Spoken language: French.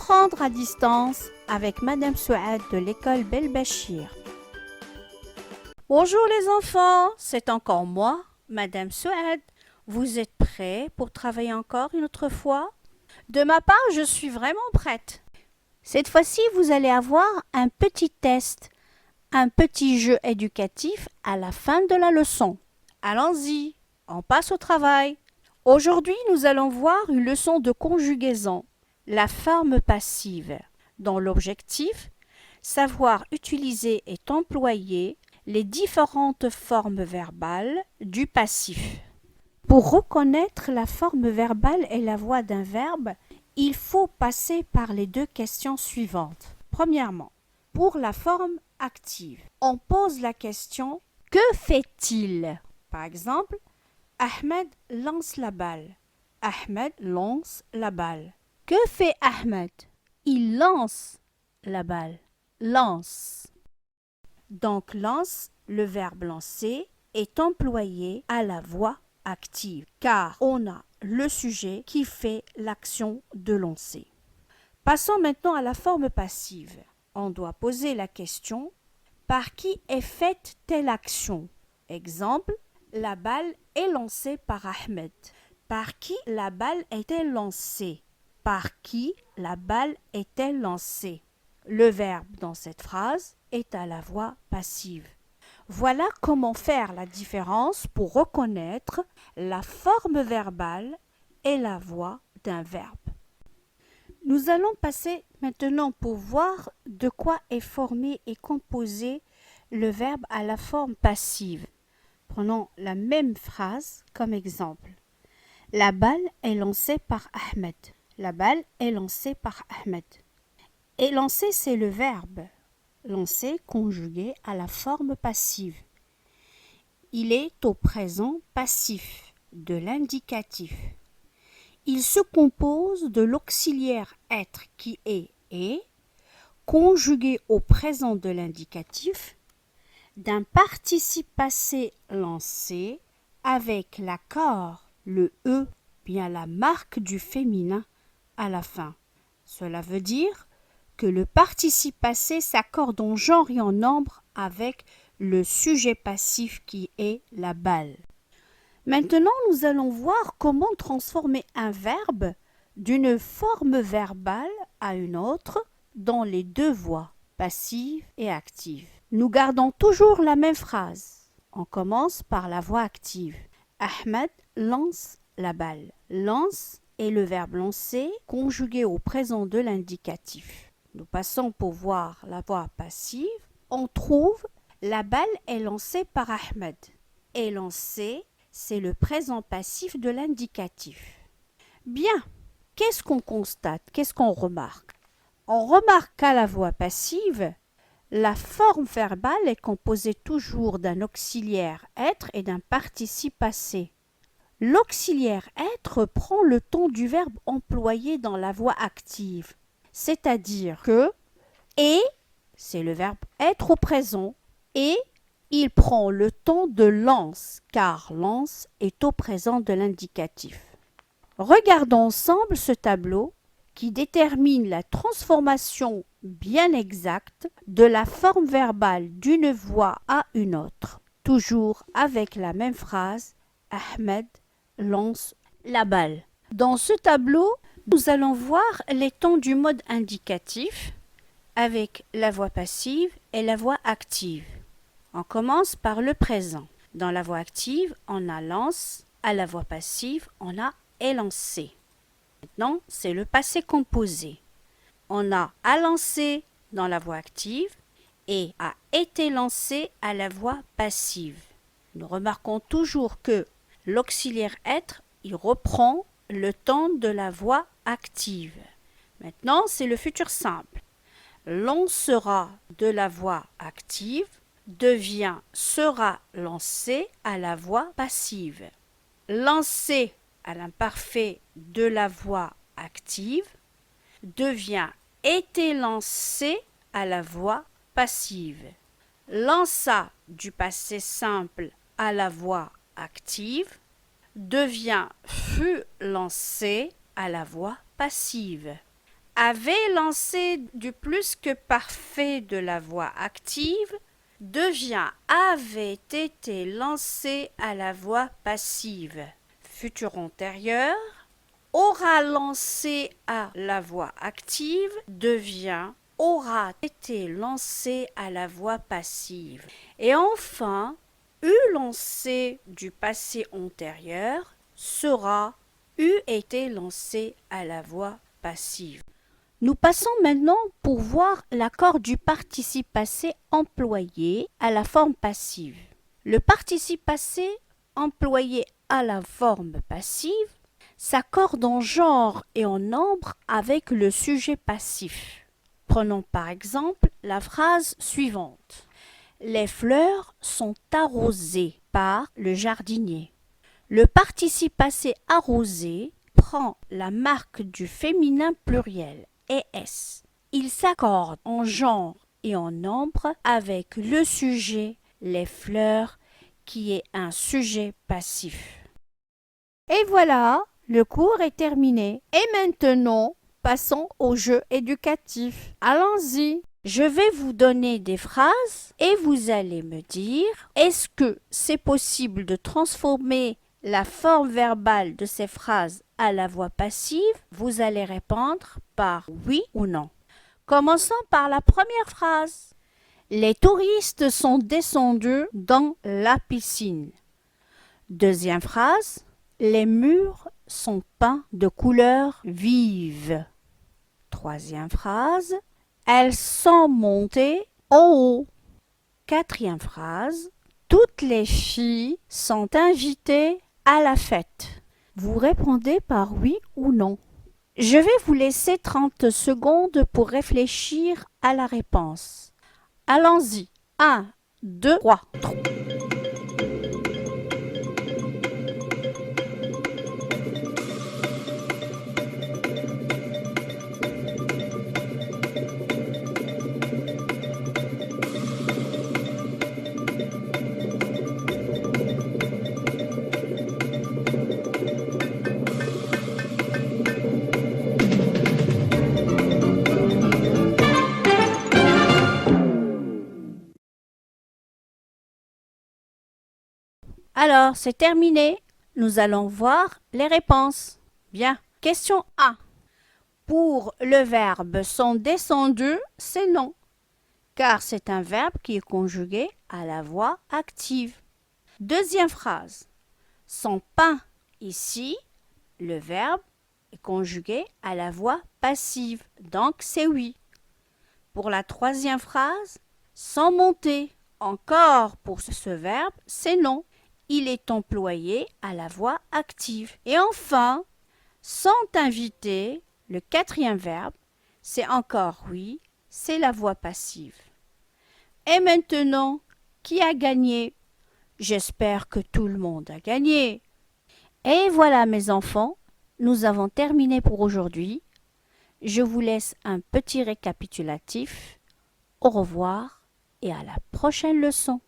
Apprendre à distance avec Madame Souad de l'école Belbachir. Bonjour les enfants, c'est encore moi, Madame Souad. Vous êtes prêts pour travailler encore une autre fois? De ma part, je suis vraiment prête. Cette fois-ci, vous allez avoir un petit test, un petit jeu éducatif à la fin de la leçon. Allons-y, on passe au travail. Aujourd'hui, nous allons voir une leçon de conjugaison, la forme passive, dont l'objectif, savoir utiliser et employer les différentes formes verbales du passif. Pour reconnaître la forme verbale et la voix d'un verbe, il faut passer par les deux questions suivantes. Premièrement, pour la forme active, on pose la question « Que fait-il » Par exemple, Ahmed lance la balle. Ahmed lance la balle. Que fait Ahmed? Il lance la balle. Lance. Donc lance, le verbe lancer, est employé à la voix active car on a le sujet qui fait l'action de lancer. Passons maintenant à la forme passive. On doit poser la question « Par qui est faite telle action ?» Exemple, la balle est lancée par Ahmed. Par qui la balle est-elle lancée? Par qui la balle est-elle lancée? Le verbe dans cette phrase est à la voix passive. Voilà comment faire la différence pour reconnaître la forme verbale et la voix d'un verbe. Nous allons passer maintenant pour voir de quoi est formé et composé le verbe à la forme passive. Prenons la même phrase comme exemple. La balle est lancée par Ahmed. La balle est lancée par Ahmed. Et lancer, c'est le verbe. Lancer conjugué à la forme passive. Il est au présent passif de l'indicatif. Il se compose de l'auxiliaire être qui est et, conjugué au présent de l'indicatif, d'un participe passé lancé avec l'accord, le E, bien la marque du féminin à la fin. Cela veut dire que le participe passé s'accorde en genre et en nombre avec le sujet passif qui est la balle. Maintenant, nous allons voir comment transformer un verbe d'une forme verbale à une autre dans les deux voix, passive et active. Nous gardons toujours la même phrase. On commence par la voix active. Ahmed lance la balle. Lance est le verbe lancer conjugué au présent de l'indicatif. Nous passons pour voir la voix passive. On trouve la balle est lancée par Ahmed. Est lancée, c'est le présent passif de l'indicatif. Bien, qu'est-ce qu'on constate? Qu'est-ce qu'on remarque? On remarque qu'à la voix passive, la forme verbale est composée toujours d'un auxiliaire être et d'un participe passé. L'auxiliaire être prend le ton du verbe employé dans la voix active, c'est-à-dire que et, c'est le verbe être au présent, et il prend le ton de lance, car lance est au présent de l'indicatif. Regardons ensemble ce tableau qui détermine la transformation bien exacte de la forme verbale d'une voix à une autre, toujours avec la même phrase « Ahmed lance la balle ». Dans ce tableau, nous allons voir les tons du mode indicatif avec la voix passive et la voix active. On commence par le présent. Dans la voix active, on a lance, à la voix passive, on a est lancé. Maintenant, c'est le passé composé. On a lancé dans la voix active et a été lancé à la voix passive. Nous remarquons toujours que l'auxiliaire être, il reprend le temps de la voix active. Maintenant, c'est le futur simple. Lancera de la voix active devient sera lancé à la voix passive. Lancer à l'imparfait de la voix active devient été lancé à la voix passive. Lança du passé simple à la voix active devient fut lancé à la voix passive. Avait lancé du plus que parfait de la voix active devient avait été lancé à la voix passive. Futur antérieur. Aura lancé à la voix active devient aura été lancé à la voix passive. Et enfin, eut lancé du passé antérieur sera eut été lancé à la voix passive. Nous passons maintenant pour voir l'accord du participe passé employé à la forme passive. Le participe passé employé à la forme passive s'accorde en genre et en nombre avec le sujet passif. Prenons par exemple la phrase suivante. Les fleurs sont arrosées par le jardinier. Le participe passé arrosé prend la marque du féminin pluriel es. Il s'accorde en genre et en nombre avec le sujet les fleurs qui est un sujet passif. Et voilà, le cours est terminé. Et maintenant, passons au jeu éducatif. Allons-y. Je vais vous donner des phrases et vous allez me dire est-ce que c'est possible de transformer la forme verbale de ces phrases à la voix passive? Vous allez répondre par oui ou non. Commençons par la première phrase. Les touristes sont descendus dans la piscine. Deuxième phrase. Les murs sont peints de couleurs vives. Troisième phrase. Elles sont montées en haut. Quatrième phrase. Toutes les filles sont invitées à la fête. Vous répondez par oui ou non. Je vais vous laisser 30 secondes pour réfléchir à la réponse. Allons-y. 1, 2, 3. Alors, c'est terminé. Nous allons voir les réponses. Bien. Question 1. Pour le verbe sont descendus, c'est non, car c'est un verbe qui est conjugué à la voix active. Deuxième phrase. Sont peints ici, le verbe est conjugué à la voix passive, donc c'est oui. Pour la troisième phrase, sont montés, encore pour ce verbe, c'est non. Il est employé à la voix active. Et enfin, sont invités, le quatrième verbe, c'est encore oui, c'est la voix passive. Et maintenant, qui a gagné? J'espère que tout le monde a gagné. Et voilà mes enfants, nous avons terminé pour aujourd'hui. Je vous laisse un petit récapitulatif. Au revoir et à la prochaine leçon.